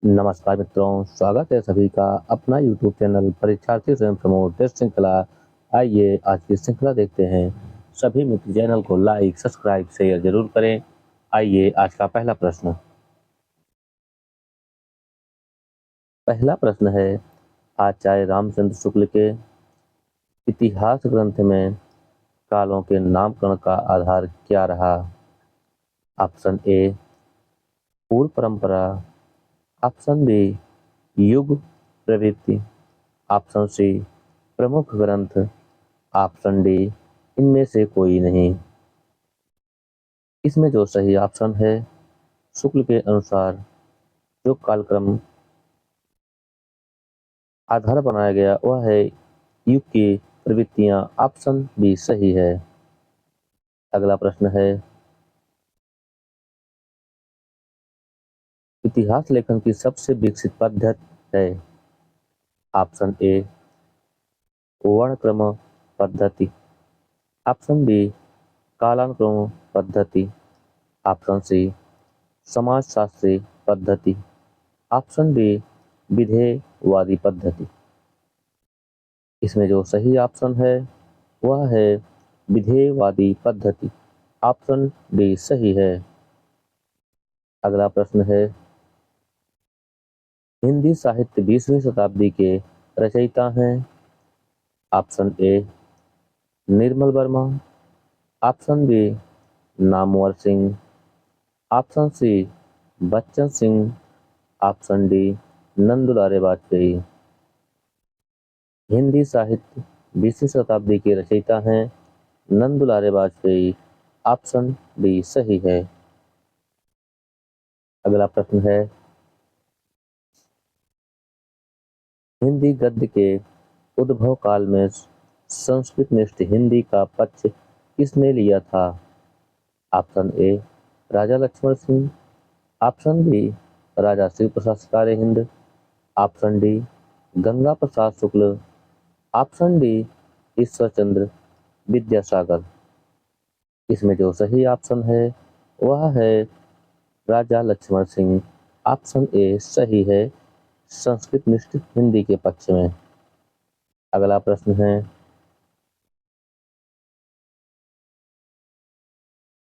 नमस्कार मित्रों, स्वागत है सभी का अपना यूट्यूब चैनल परीक्षार्थी स्वयं प्रमोद टेस्ट श्रृंखला। आइए आज की श्रृंखला देखते हैं। सभी मित्र चैनल को लाइक, सब्सक्राइब, शेयर जरूर करें। आइए आज का पहला प्रश्न। पहला प्रश्न है, आचार्य रामचंद्र शुक्ल के इतिहास ग्रंथ में कालों के नामकरण का आधार क्या रहा? ऑप्शन ए पूर्व परंपरा, ऑप्शन बी युग प्रवृत्ति, ऑप्शन सी प्रमुख ग्रंथ, ऑप्शन डी इनमें से कोई नहीं। इसमें जो सही ऑप्शन है, शुक्ल के अनुसार जो कालक्रम आधार बनाया गया वह है युग की प्रवृत्तियां। ऑप्शन बी सही है। अगला प्रश्न है, इतिहास लेखन की सबसे विकसित पद्धति है। ऑप्शन ए वर्णक्रम पद्धति, ऑप्शन बी कालानुक्रम पद्धति, ऑप्शन सी समाजशास्त्री पद्धति, ऑप्शन डी विधेयवादी पद्धति। इसमें जो सही ऑप्शन है वह है विधेयवादी पद्धति। ऑप्शन डी सही है। अगला प्रश्न है, हिंदी साहित्य 20वीं शताब्दी के रचयिता हैं। Option A Nirmal Verma, option B Namvar Singh, option C Bachchan Singh, option D Nandulare Vajpeyi. Hindi साहित्य 20वीं शताब्दी के रचयिता हैं नंदुलारे वाजपेयी। ऑप्शन डी सही है। अगला प्रश्न है, हिंदी गद्य के उद्भव काल में संस्कृत निष्ठ हिंदी का पक्ष किसने लिया था? Option A Raja Lakshman Singh, option B Raja Shiv Prasad Hind, option D Ganga Prasad Shukla, option D Ishwar Chandra Vidyasagar. इसमें जो सही ऑप्शन है वह है राजा लक्ष्मण सिंह। ऑप्शन ए सही है, संस्कृत निष्ठ हिंदी के पक्ष में। अगला प्रश्न है,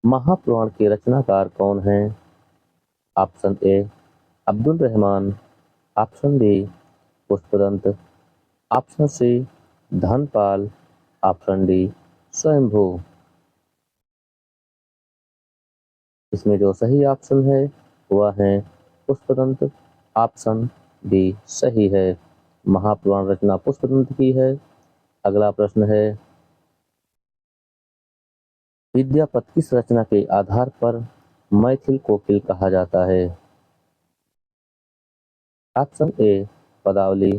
महापुराण के रचनाकार कौन हैं? Option A Abdul Rahman, option B Pushpadant, option C Dhanpal, option D Swayambhu. इसमें जो सही ऑप्शन है वह है पुष्पदंत। ऑप्शन डी सही है। महापुराण रचना पुष्पदंत की है। अगला प्रश्न है, विद्यापति किस रचना के आधार पर मैथिल कोकिल कहा जाता है? ऑप्शन ए पदावली,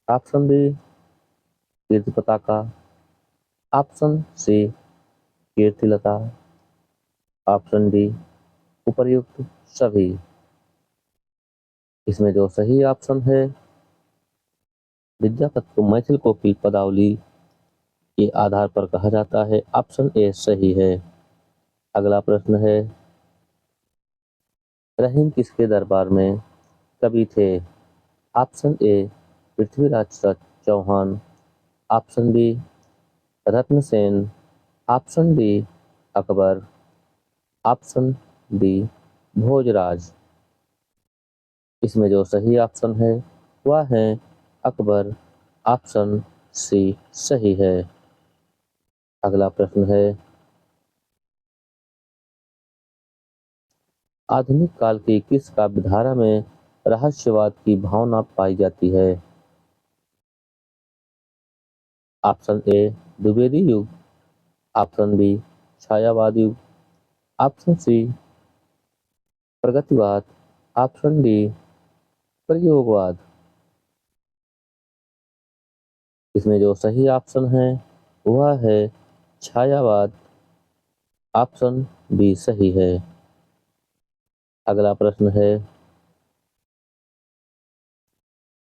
option B Kirti Pataka, option C Kirtilata, option D उपर्युक्त सभी। इसमें जो सही ऑप्शन है, विद्यापति को मैथिल कोकिल पदावली के आधार पर कहा जाता है। ऑप्शन ए सही है। अगला प्रश्न है, रहीम किसके दरबार में कवि थे? Option A Prithviraj Chauhan, option B Ratnasen, option D Akbar, option D Bhojraj. इसमें जो सही ऑप्शन है वह है अकबर। ऑप्शन सी सही है। अगला प्रश्न है, आधुनिक काल की किस काव्यधारा में रहस्यवाद की भावना पाई जाती है? ऑप्शन ए द्विवेदी युग, ऑप्शन बी छायावाद युग, ऑप्शन सी प्रगतिवाद, ऑप्शन डी प्रयोगवाद। इसमें जो सही ऑप्शन है वह है छायावाद। ऑप्शन बी सही है। अगला प्रश्न है,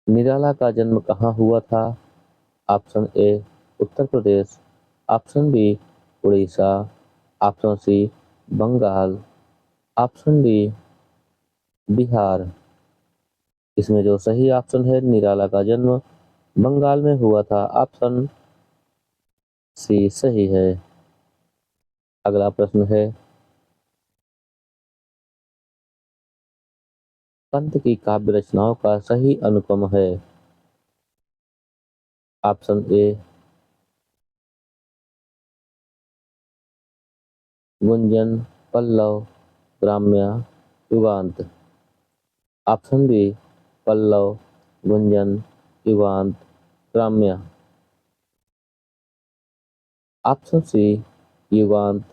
निराला का जन्म कहाँ हुआ था? Option A Uttar Pradesh, option B Orissa, option C Bengal, option D Bihar. इसमें जो सही ऑप्शन है, निराला का जन्म बंगाल में हुआ था। ऑप्शन सी सही है। अगला प्रश्न है, पंत की काव्य रचनाओं का सही अनुक्रम है। ऑप्शन ए गुंजन, पल्लव, ग्राम्य, युगांत। ऑप्शन बी पल्लव, गुंजन, युगांत, ग्राम्य। ऑप्शन सी युगांत।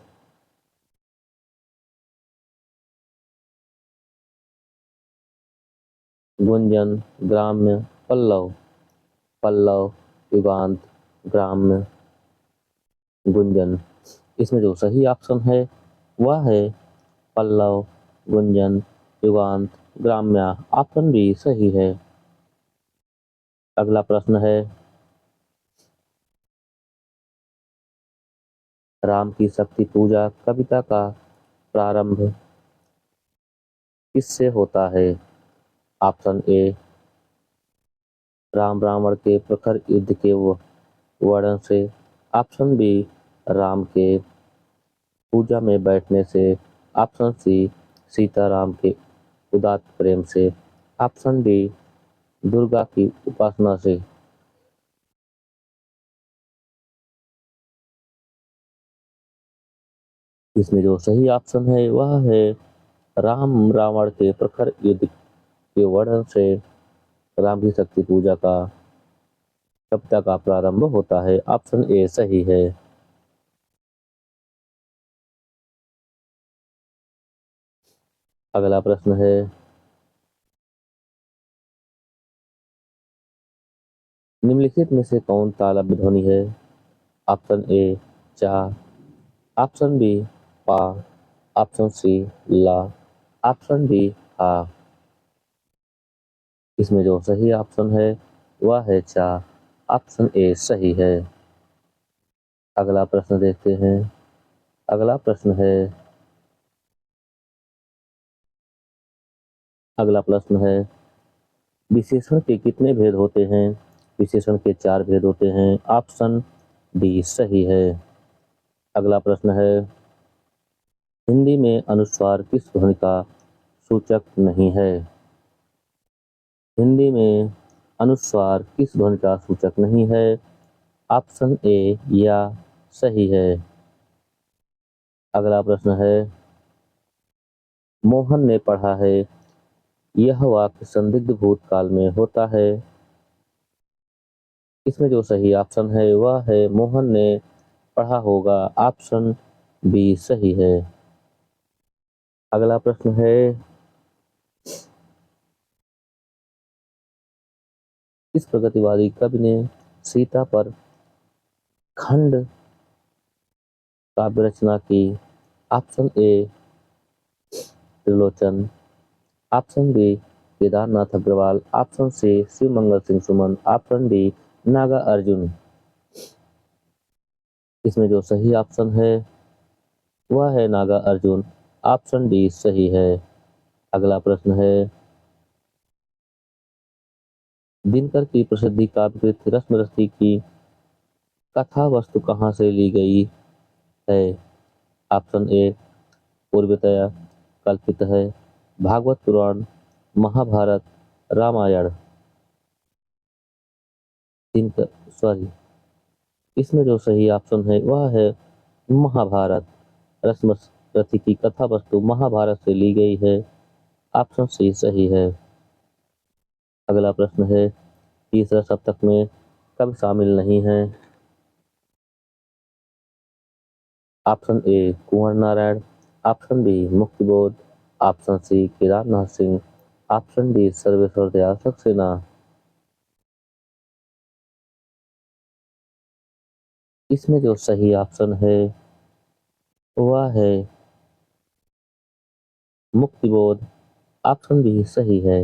गुंजन, ग्राम्य, पल्लव। पल्लव, युगांत, ग्राम्य, गुंजन। इसमें जो सही ऑप्शन है वह है पल्लव, गुंजन, युगांत, ग्राम्य। ऑप्शन बी सही है। अगला प्रश्न है, राम की शक्ति पूजा कविता का प्रारंभ किससे होता है। ऑप्शन ए राम रावण के प्रखर युद्ध के वर्णन से। ऑप्शन बी राम के पूजा में बैठने से। ऑप्शन सी सीताराम के उदात्त प्रेम से। ऑप्शन डी दुर्गा की उपासना से। इसमें जो सही ऑप्शन है वह है राम रावण के प्रखर युद्ध के वर्णन से राम की शक्ति पूजा का कविता का प्रारंभ होता है। ऑप्शन ए सही है। अगला प्रश्न है, निम्नलिखित में से कौन तालव्य ध्वनि है। ऑप्शन ए चा। ऑप्शन बी पा। ऑप्शन सी ला। ऑप्शन डी हा। इसमें जो सही ऑप्शन है वह है चा। ऑप्शन ए सही है। अगला प्रश्न देखते हैं। अगला प्रश्न है, अगला प्रश्न है, विशेषण के कितने भेद होते हैं। विशेषण के 4 भेद होते हैं। ऑप्शन डी सही है। अगला प्रश्न है, हिंदी में अनुस्वार किस ध्वनि का सूचक नहीं है। हिंदी में अनुस्वार किस ध्वनि का सूचक नहीं है। ऑप्शन ए या सही है। अगला प्रश्न है, मोहन ने पढ़ा है यह वाक्य संदिग्ध भूतकाल में होता है। इसमें जो सही ऑप्शन है वह है मोहन ने पढ़ा होगा। ऑप्शन बी सही है। अगला प्रश्न है, इस प्रगतिवादी कवि ने सीता पर खंड काव्य रचना की। Option A Trilochan. Option B Kedarnath Agrawal. Option C Shiv Mangal Singh Suman. Option D Naga Arjun. इसमें जो सही ऑप्शन है वह है नागा अर्जुन। ऑप्शन डी सही है। अगला प्रश्न है, दिनकर की प्रसिद्धि काव्यकृत रश्मि की कथा वस्तु कहाँ से ली गई है। ऑप्शन ए पूर्वतया कल्पित है। भागवत पुराण, महाभारत, रामायण। दिनकर सॉरी इसमें जो सही ऑप्शन है वह है महाभारत। रश्मि की कथा वस्तु महाभारत से ली गई है। ऑप्शन सी सही है। अगला प्रश्न है, तीसरा सप्तक में कवि शामिल नहीं है। Option A Kunwar Narayan. Option B Muktibodh. Option C Kedarnath Singh. Option D Sarveshwar Dayal Saxena. इसमें जो सही ऑप्शन है वह है मुक्तिबोध। ऑप्शन बी सही है।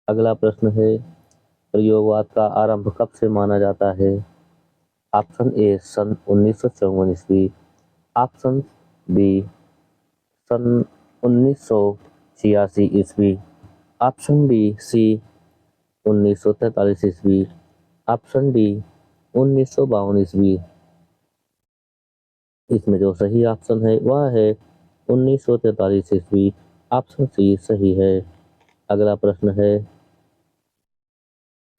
अगला प्रश्न है, प्रयोगवाद का आरंभ कब से माना जाता है। ऑप्शन ए सन 1954 ईस्वी। ऑप्शन बी सन 1986 ईस्वी। ऑप्शन बी सी 1943 ईस्वी। ऑप्शन डी 1952 ईस्वी। इसमें जो सही ऑप्शन है वह है 1943 ईस्वी। ऑप्शन सी सही है। अगला प्रश्न है,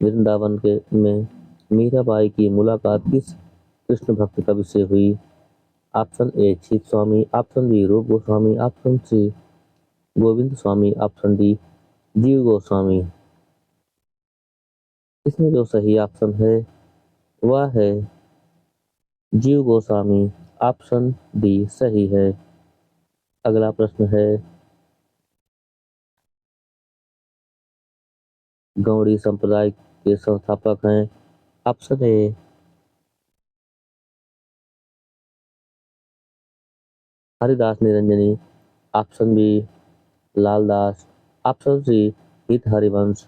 वृंदावन के में मीराबाई की मुलाकात किस कृष्ण भक्त कवि से हुई? Option A Chhit Swami, option B Roop Goswami, option C Govind Swami, option D Jeev Goswami. इसमें जो सही ऑप्शन है वह है जीव गोस्वामी। ऑप्शन डी सही है। अगला प्रश्न है, गौड़ी संप्रदाय के संस्थापक हैं? Option A Haridas Niranjani, option B Laldas, option C Hit Harivansh,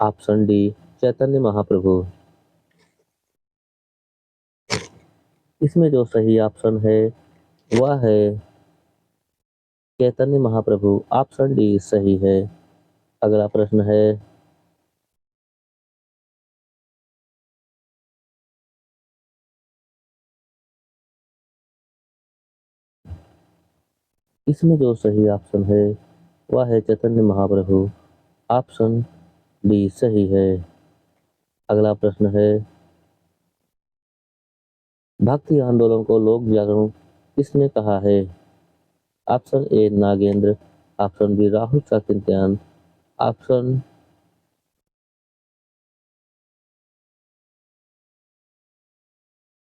option D Chaitanya Mahaprabhu. इसमें जो सही ऑप्शन है वह है चैतन्य महाप्रभु। ऑप्शन डी सही है। अगला प्रश्न है, इसमें जो सही ऑप्शन है वह है चैतन्य महाप्रभु। ऑप्शन डी सही है। अगला प्रश्न है, भक्ति आंदोलन को लोक जागरण किसने कहा है? Option A Nagendra, option B Rahul Sankrityayan, option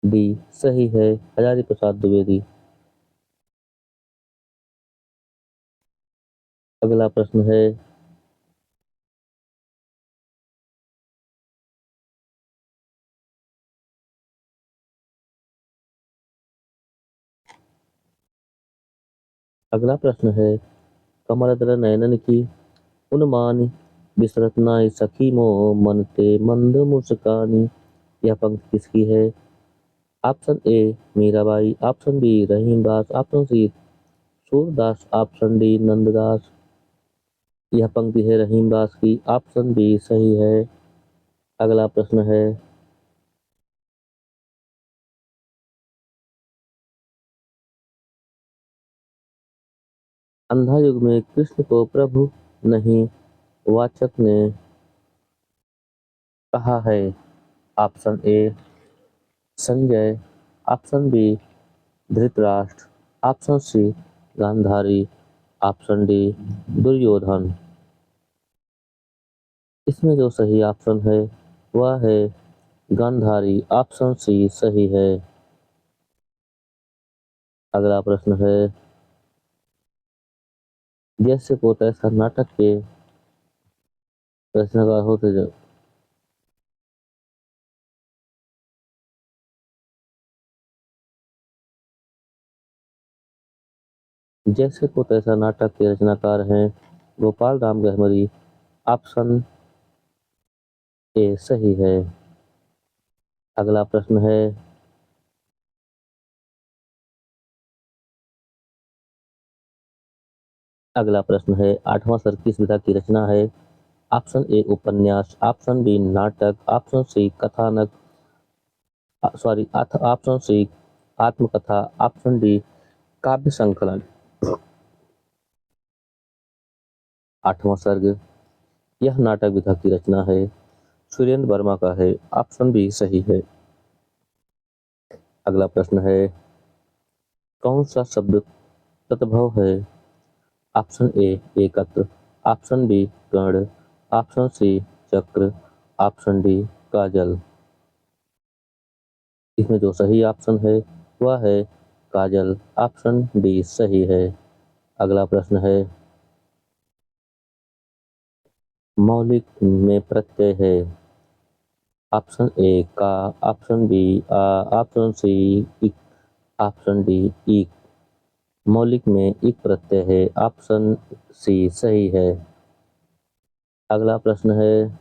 D सही है हजारी प्रसाद द्विवेदी। अगला प्रश्न है, अगला प्रश्न है, कमलदल नयनन की उन्मानी बिसरत नाई सखी मोह मन ते मंद मुस्कानी। यह पंक्ति किसकी है? Option A Mirabai, option B Rahimdas, option C Surdas, option D Nanddas. यह पंक्ति है रहीमदास की। ऑप्शन बी सही है। अगला प्रश्न है, अंधा युग में कृष्ण को प्रभु नहीं वाचक ने कहा है? Option A Sanjay, option B Dhritarashtra, option C Gandhari, option D Duryodhan. इसमें जो सही ऑप्शन है वह है गांधारी। ऑप्शन सी सही है। अगला प्रश्न है, जैसे को तैसा नाटक के रचनाकार होते जाओ। जैसे को तैसा नाटक के रचनाकार हैं गोपाल राम गहमरी। ऑप्शन ए सही है। अगला प्रश्न है, अगला प्रश्न है, आठवां स्वर किस विधा की रचना है? ऑप्शन ए उपन्यास, ऑप्शन बी नाटक, ऑप्शन सी कथानक, ऑप्शन सी आत्मकथा, ऑप्शन डी काव्य संकलन। आठवां सर्ग यह नाटक विधा की रचना है, सुरेंद्र वर्मा का है। ऑप्शन बी सही है। अगला प्रश्न है, कौन सा शब्द तद्भव है? ऑप्शन ए एकत्र, ऑप्शन बी गण, ऑप्शन सी चक्र, ऑप्शन डी काजल। इसमें जो सही ऑप्शन है वह है काजल। ऑप्शन डी सही है। अगला प्रश्न है, मौलिक में प्रत्यय है? ऑप्शन ए का, ऑप्शन बी आ, ऑप्शन सी इक, ऑप्शन डी इक। मौलिक में इक प्रत्यय है। ऑप्शन सी सही है। अगला प्रश्न है,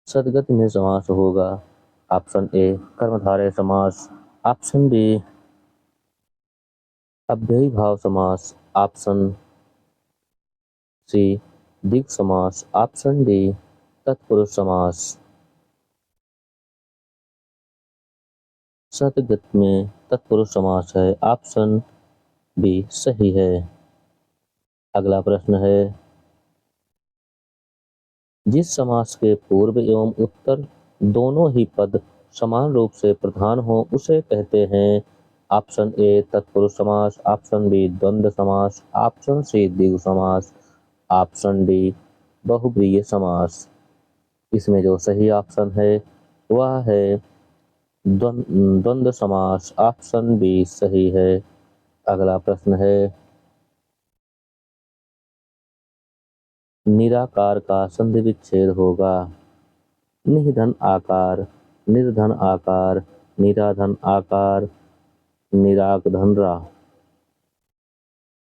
सदगति में समास होगा? ऑप्शन ए कर्मधारय समास, ऑप्शन बी अव्ययी भाव समास, ऑप्शन सी द्विगु समास, ऑप्शन डी तत्पुरुष समास। शतगत में तत्पुरुष समास है, ऑप्शन बी सही है। अगला प्रश्न है, जिस समास के पूर्व एवं उत्तर दोनों ही पद समान रूप से प्रधान हो उसे कहते हैं। ऑप्शन ए तत्पुरुष समास, ऑप्शन बी द्वंद्व समास, ऑप्शन सी द्विगु समास, ऑप्शन डी बहुब्रीहि समास। इसमें जो सही ऑप्शन है वह है द्वंद्व समास, ऑप्शन बी सही है। अगला प्रश्न है, निराकार का संधि विच्छेद होगा। निधन आकार, निर्धन आकार, निराधन आकार, निरागधनरा।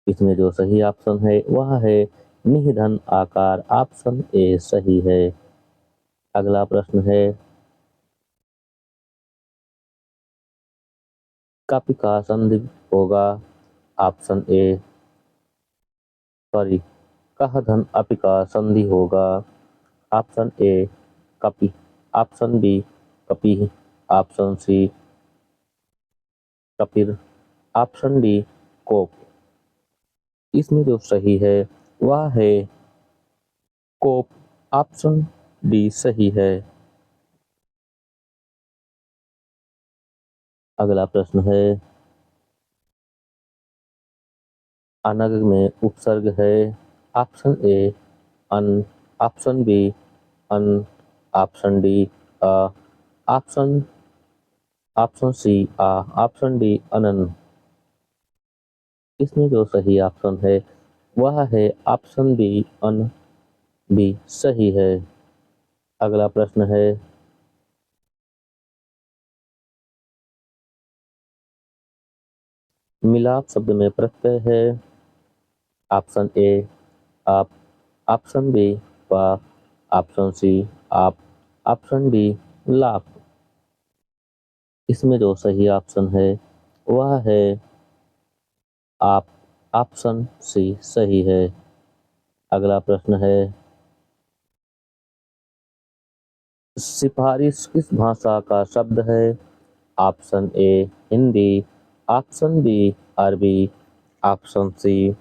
इसमें जो सही ऑप्शन है वह है निधन आकार, ऑप्शन ए सही है। अगला प्रश्न है, कपि का संधि होगा। ऑप्शन ए सॉरी कह धन अपि का संधि होगा। ऑप्शन ए कपि, ऑप्शन बी कपि, ऑप्शन सी कपिर, ऑप्शन डी कोप। इसमें जो सही है वह है कोप, ऑप्शन डी सही है। अगला प्रश्न है, अनग में उपसर्ग है। ऑप्शन ए अन, ऑप्शन बी अन, ऑप्शन डी अ, ऑप्शन ऑप्शन सी आ, ऑप्शन डी अनन। इसमें जो सही ऑप्शन है वह है ऑप्शन बी अन, बी सही है। अगला प्रश्न है, मिलाप शब्द में प्रत्यय है। ऑप्शन ए आप, ऑप्शन बी पा, ऑप्शन सी आप, ऑप्शन डी लाप। इसमें जो सही ऑप्शन है वह है आप, ऑप्शन सी सही है। अगला प्रश्न है, सिफारिश किस भाषा का शब्द है। Option A Hindi, option B Arabi, option C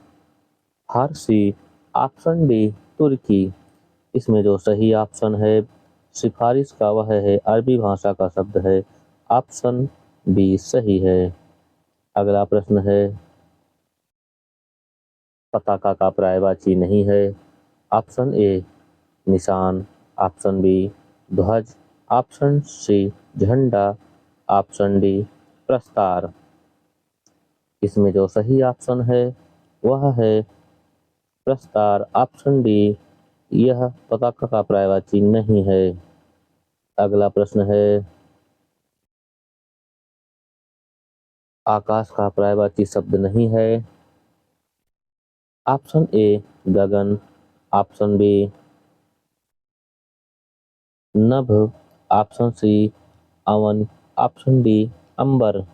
Farsi, option D Turki. इसमें जो सही ऑप्शन है सिफारिश का वह है अरबी भाषा का शब्द है, ऑप्शन बी सही है। अगला प्रश्न है, पताका का पर्यायवाची नहीं है। ऑप्शन ए निशान, ऑप्शन बी ध्वज, ऑप्शन सी झंडा, ऑप्शन डी प्रस्तार। इसमें जो सही ऑप्शन है वह है प्रस्तार, ऑप्शन डी यह पताका का पर्यायवाची नहीं है। अगला प्रश्न है, आकाश का पर्यायवाची शब्द नहीं है। ऑप्शन ए गगन, ऑप्शन बी नभ, ऑप्शन सी अवन, ऑप्शन डी अंबर।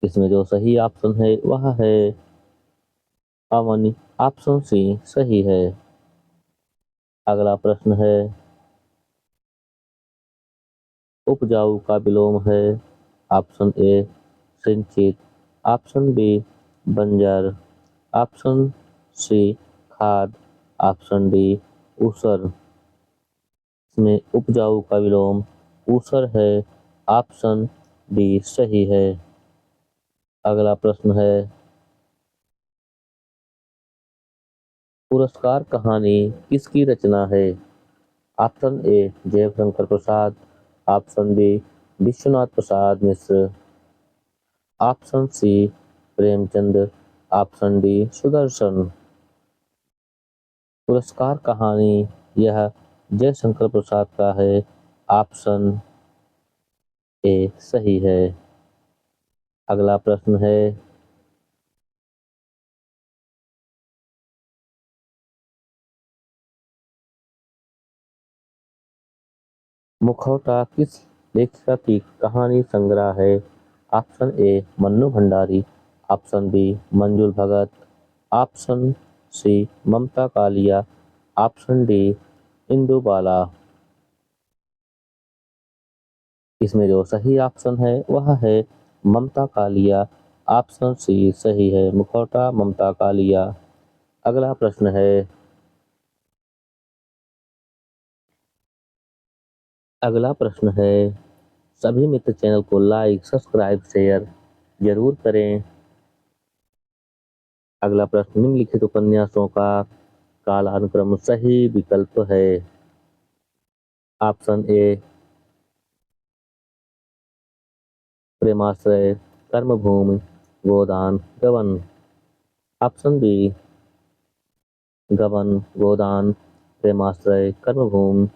इसमें जो सही ऑप्शन है वह है अवन, ऑप्शन सी सही है। अगला प्रश्न है, उपजाऊ का विलोम है। ऑप्शन ए सिंचित, ऑप्शन बी बंजर, ऑप्शन सी खाद, ऑप्शन डी ऊसर। इसमें उपजाऊ का विलोम ऊसर है, ऑप्शन डी सही है। अगला प्रश्न है, पुरस्कार कहानी किसकी रचना है। Option A Jaishankar Prasad, option B Vishwanath Prasad Mishra, option C Premchand, option D Sudarshan. पुरस्कार कहानी यह जयशंकर प्रसाद का है, ऑप्शन ए सही है। अगला प्रश्न है, मुखौटा किस लेखिका की कहानी संग्रह है। Option A Mannu Bhandari, option B Manjul Bhagat, option C Mamta Kalia, option D Indu Bala. इसमें जो सही ऑप्शन है वह है ममता कालिया। ऑप्शन सी सही है, मुखौटा ममता कालिया। अगला प्रश्न है, सभी मित्र चैनल को लाइक सब्सक्राइब शेयर जरूर करें। अगला प्रश्न, निम्नलिखित उपन्यासों का कालानुक्रम सही विकल्प है। ऑप्शन ए प्रेमाश्रय, कर्मभूमि, गोदान, गबन। ऑप्शन बी गबन, गोदान, प्रेमाश्रय, कर्मभूमि।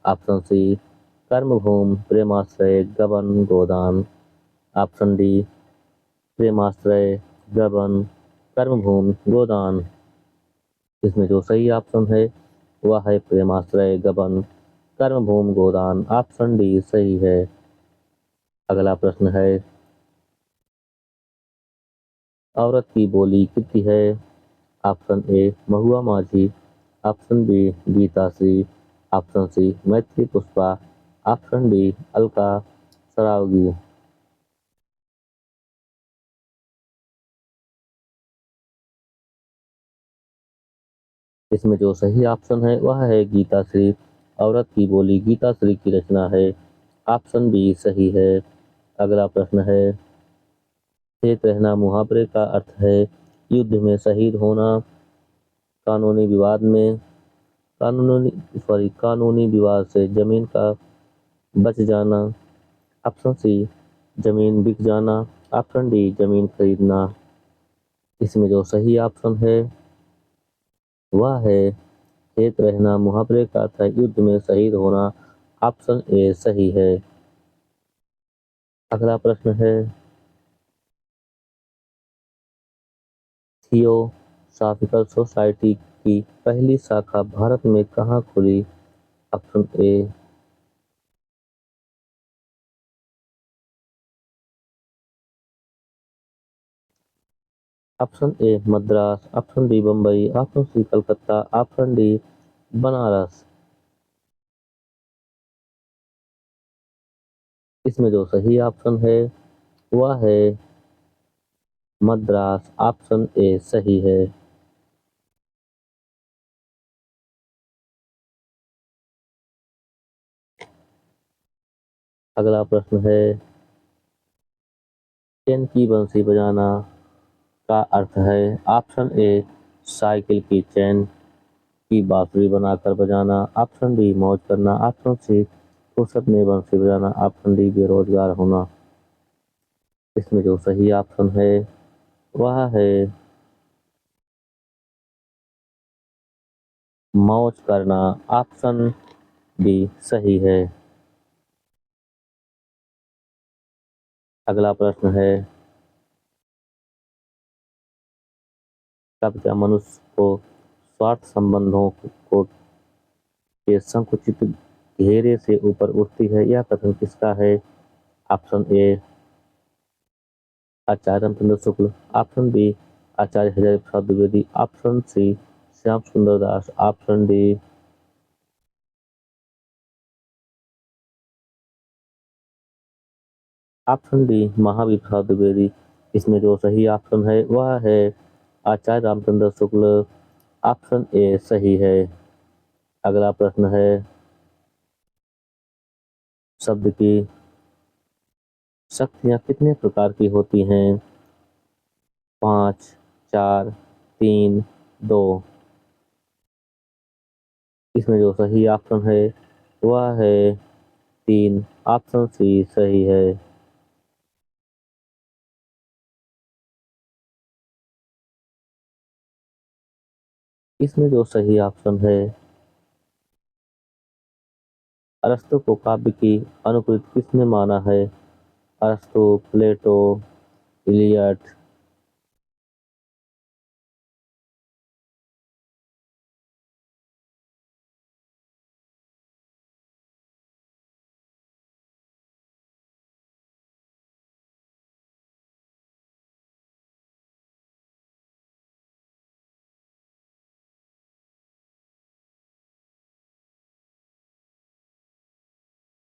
ऑप्शन सी कर्मभूमि, प्रेमाश्रय, गबन, गोदान। ऑप्शन डी प्रेमाश्रय, गबन, कर्मभूमि, गोदान। इसमें जो सही ऑप्शन है वह है प्रेमाश्रय, गबन, कर्मभूमि, गोदान। ऑप्शन डी सही है। अगला प्रश्न है, औरत की बोली कितनी है। Option A Mahua Majhi, option B Geetashree, option C Maithili Pushpa, option D Alka Saraogi. इसमें जो सही ऑप्शन है वह है गीताश्री। औरत की बोली गीताश्री की रचना है। ऑप्शन बी सही है। अगला प्रश्न है, शेत रहना मुहावरे का अर्थ है युद्ध में शहीद होना, कानूनी विवाद में कानूनी विवाद से जमीन का बच जाना। ऑप्शन सी जमीन बिक जाना, ऑप्शन डी जमीन खरीदना। इसमें जो सही ऑप्शन है वह है खेत रहना मुहावरे का अर्थ है युद्ध में शहीद होना। ऑप्शन ए सही है। अगला प्रश्न है, थियोसॉफिकल सोसाइटी की पहली शाखा भारत में कहाँ खुली। Option A option A Madras, option B Bombay, option C Calcutta, option D Banaras. इसमें जो सही ऑप्शन है वह है मद्रास। ऑप्शन ए सही है। अगला प्रश्न है, चैन की बंसी बजाना का अर्थ है। ऑप्शन ए साइकिल की चैन की बांसुरी बनाकर बजाना, ऑप्शन बी मौज करना, ऑप्शन सी फुर्सत में बंसी बजाना, ऑप्शन डी बेरोजगार होना। इसमें जो सही ऑप्शन है वह है मौज करना। ऑप्शन बी सही है। अगला प्रश्न है, कब क्या मनुष्य को स्वार्थ संबंधों को के संकुचित घेरे से ऊपर उठती है, यह कथन किसका है। Option A Acharya Ramchandra Shukla, option B Acharya Hazari Prasad Dwivedi, option C Shyam Sundar Das, option D Mahavir Prasad Dwivedi. इसमें जो सही ऑप्शन है वह है आचार्य रामचंद्र शुक्ल। ऑप्शन ए सही है। अगला प्रश्न है, शब्द की शक्तियाँ कितने प्रकार की होती हैं। 5, 4, 3, 2। इसमें जो सही ऑप्शन है वह है 3, ऑप्शन सी सही है। इसमें जो सही ऑप्शन है, अरस्तु को काव्य की अनुकृति किसने माना है। अरस्तु, प्लेटो, इलियट।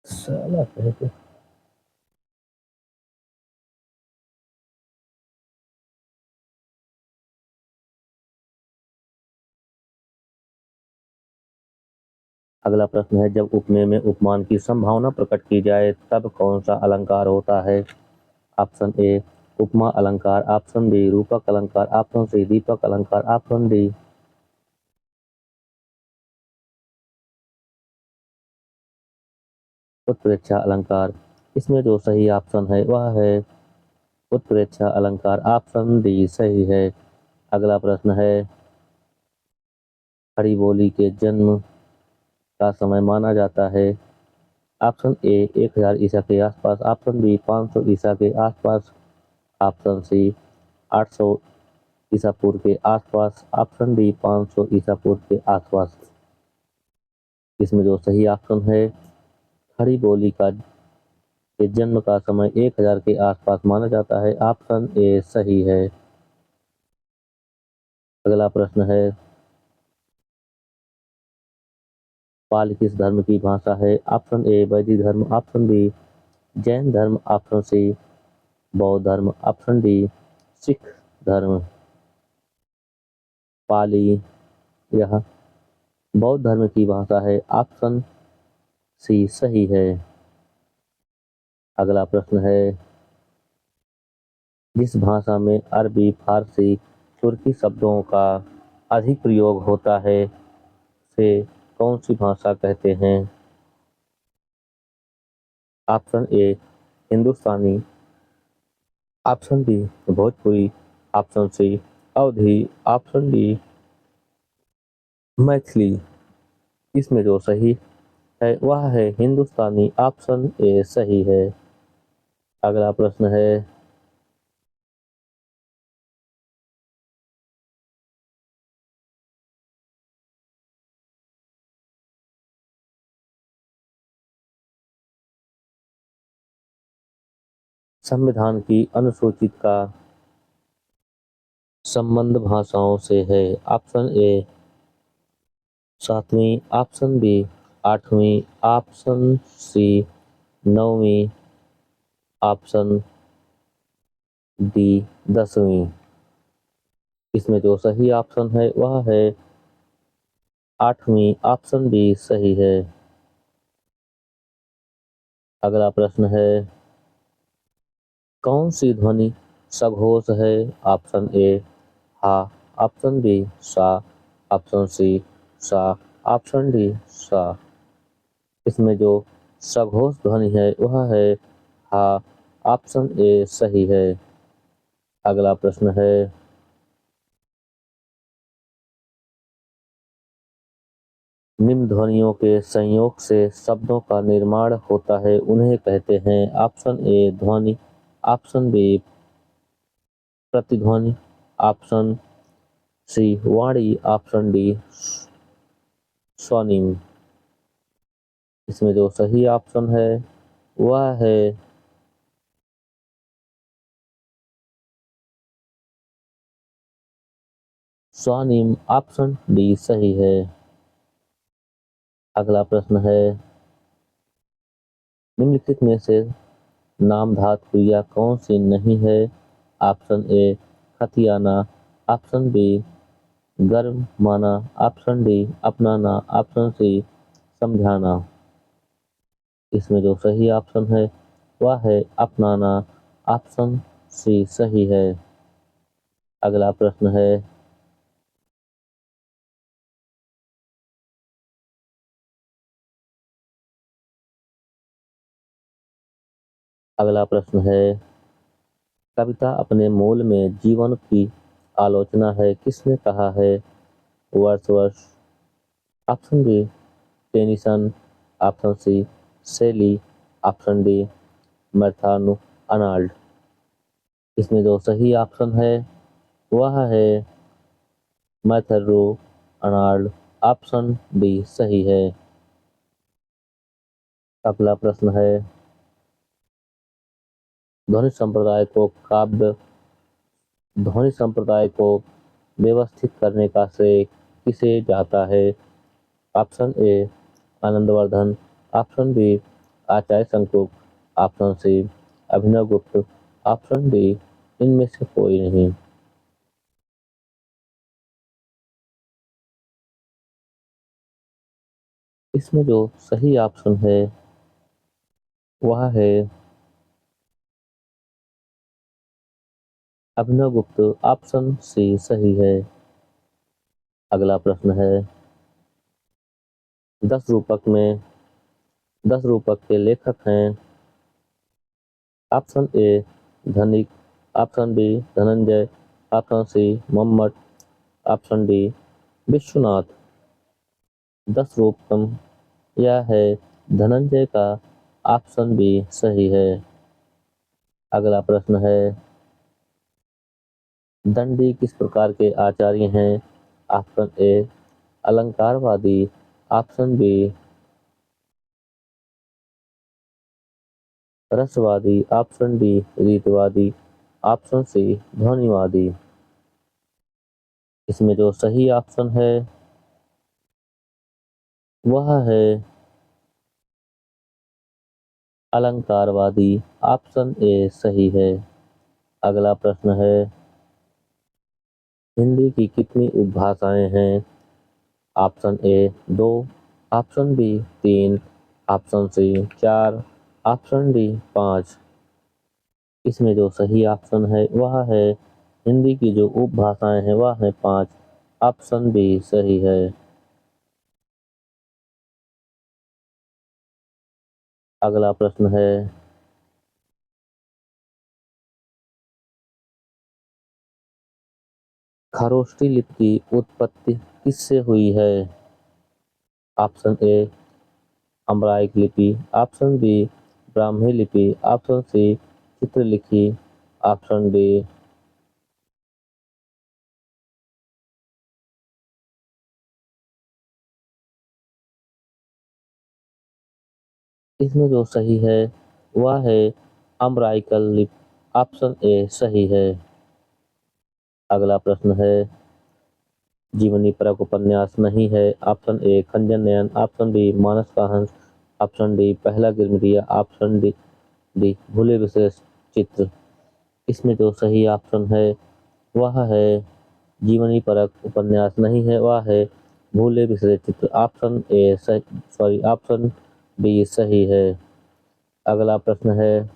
साला कहते। अगला प्रश्न है, जब उपमेय में उपमान की संभावना प्रकट की जाए तब कौन सा अलंकार होता है? ऑप्शन ए उपमा अलंकार, ऑप्शन बी रूपक अलंकार, ऑप्शन सी दीपक अलंकार, ऑप्शन डी उत्प्रेक्षा अलंकार। इसमें जो सही ऑप्शन है वह है उत्प्रेक्षा अलंकार, ऑप्शन डी सही है। अगला प्रश्न है, खड़ी बोली के जन्म का समय माना जाता है? ऑप्शन ए 1000 ईसा के आसपास, ऑप्शन बी 500 ईसा के आसपास, ऑप्शन सी 800 ईसा पूर्व के आसपास, ऑप्शन डी 500 ईसा पूर्व के आसपास। इसमें जो सही ऑप्शन है, खड़ी बोली के जन्म का समय 1000 के आसपास माना जाता है, ऑप्शन ए सही है। अगला प्रश्न है, पाली किस धर्म की भाषा है? ऑप्शन ए वैदिक धर्म, ऑप्शन बी जैन धर्म, ऑप्शन सी बौद्ध धर्म, ऑप्शन डी सिख धर्म। पाली यह बौद्ध धर्म की भाषा है, ऑप्शन सी सही है। अगला प्रश्न है, जिस भाषा में अरबी, फारसी, तुर्की शब्दों का अधिक प्रयोग होता है से कौन सी भाषा कहते हैं? Option A Hindustani, option B Bhojpuri, option C Awadhi, option D Maithili. इसमें जो सही है वह है हिंदुस्तानी, ऑप्शन ए सही है। अगला प्रश्न है, संविधान की अनुसूचित का संबंध भाषाओं से है? ऑप्शन ए 7वीं, ऑप्शन बी 8वीं, ऑप्शन सी 9वीं, ऑप्शन डी 10वीं। इसमें जो सही ऑप्शन है वह है 8वीं, ऑप्शन बी सही है। अगला प्रश्न है, कौन सी ध्वनि सघोष है? ऑप्शन ए हा, ऑप्शन बी सा, ऑप्शन सी सा, ऑप्शन डी सा। इसमें जो सघोष ध्वनि है वह है हा, ऑप्शन ए सही है। अगला प्रश्न है, निम्न ध्वनियों के संयोग से शब्दों का निर्माण होता है, उन्हें कहते हैं? ऑप्शन ए ध्वनि, ऑप्शन बी प्रतिध्वनि, ऑप्शन सी वाणी, ऑप्शन डी स्वनिम। इसमें जो सही ऑप्शन है वह है स्वनिम, ऑप्शन डी सही है। अगला प्रश्न है, निम्नलिखित में से नाम धातु क्रिया कौन सी नहीं है? ऑप्शन ए खतियाना, ऑप्शन बी गर्म माना, ऑप्शन डी अपनाना, ऑप्शन सी समझाना। इसमें जो सही ऑप्शन है वह है अपनाना, ऑप्शन सी सही है। अगला प्रश्न है, अगला प्रश्न है, कविता अपने मूल में जीवन की आलोचना है, किसने कहा है? Wordsworth, option B Tennyson, option C Shelley, option D Matthew Arnold. इसमें जो सही ऑप्शन है वह है मैथ्यू अर्नाल्ड, ऑप्शन डी सही है। अगला प्रश्न है, ध्वनि संप्रदाय को काव्य ध्वनि संप्रदाय को व्यवस्थित करने का श्रेय किसे जाता है? Option A Anandavardhana, option B Acharya Shankuk, option C Abhinav Gupta, option D इनमें से कोई नहीं। इसमें जो सही ऑप्शन है वह है अभिनव गुप्त, ऑप्शन सी सही है। अगला प्रश्न है, 10 रूपक के लेखक हैं। Option A Dhanik, option B Dhananjay, option C Mammat, option D Vishwanath. 10 Rupakam यह है धनंजय का, ऑप्शन बी सही है। अगला प्रश्न है, दंडी किस प्रकार के आचार्य हैं। ऑप्शन ए अलंकारवादी, ऑप्शन बी रसवादी, ऑप्शन डी रीतवादी, ऑप्शन सी ध्वनिवादी। इसमें जो सही ऑप्शन है वह है अलंकारवादी, ऑप्शन ए सही है। अगला प्रश्न है, हिंदी की कितनी उपभाषाएं हैं। Option A 2, option B 3, option C 4, option D 5। इसमें जो सही ऑप्शन है वह है हिंदी की जो उपभाषाएं हैं वह है 5, ऑप्शन बी सही है। अगला प्रश्न है, खरोष्ठी लिपि की उत्पत्ति किससे हुई है। ऑप्शन ए अम्राइक लिपि, ऑप्शन बी ब्राह्मी लिपि, ऑप्शन सी चित्रलिखी, ऑप्शन डी। इसमें जो सही है वह है अम्राइकल लिपि, ऑप्शन ए सही है। अगला प्रश्न है, जीवनी परक उपन्यास नहीं है। Option A Khanjan Nayan, option B Manas ka Hans, option D पहला गिरमिटिया, ऑप्शन डी भूले विशेष चित्र। इसमें जो सही ऑप्शन है वह है जीवनी परक उपन्यास नहीं है, वह है भूले बिसरे चित्र, ऑप्शन ए सही, ऑप्शन बी सही है। अगला प्रश्न है,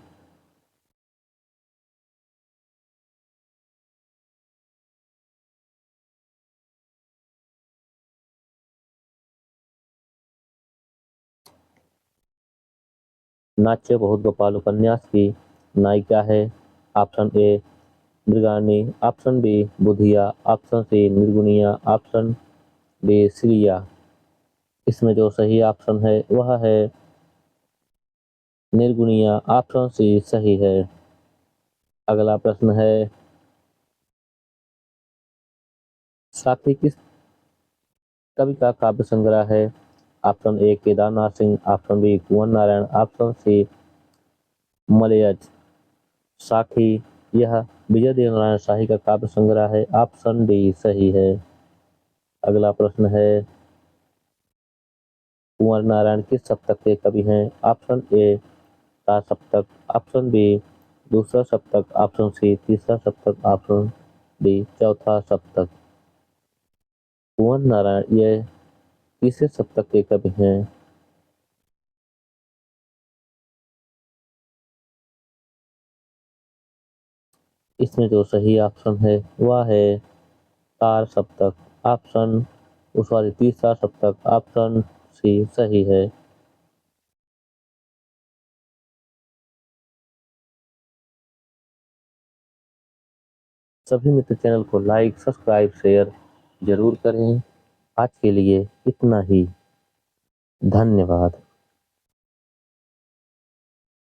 नाट्य बहुत गोपाल उपन्यास की नायिका है। Option A Mrigani, option B Budhiya, option C Nirguniya, option D Shriya. इसमें जो सही ऑप्शन है वह है निर्गुणिया, ऑप्शन सी सही है। अगला प्रश्न है, साथी किस कवि का काव्य संग्रह है। Option A Kedarnath Singh, option B Kunwar Narayan, option C Malayaj. Sakhi यह विजय देव नारायण शाही का काव्य संग्रह है, ऑप्शन डी सही है। अगला प्रश्न है, कुंवर नारायण किस शतक के कवि हैं। ऑप्शन ए का सप्तक, ऑप्शन बी दूसरा सप्तक, ऑप्शन सी तीसरा सप्तक, ऑप्शन डी चौथा सप्तक। कुंवर नारायण ये तीसरे सप्तक के कवि हैं। इसमें जो सही ऑप्शन है वह है चार सप्तक, ऑप्शन सॉरी तीसरा सप्तक, ऑप्शन सी सही है। सभी मित्र चैनल को लाइक सब्सक्राइब शेयर जरूर करें। आज के लिए इतना ही, धन्यवाद।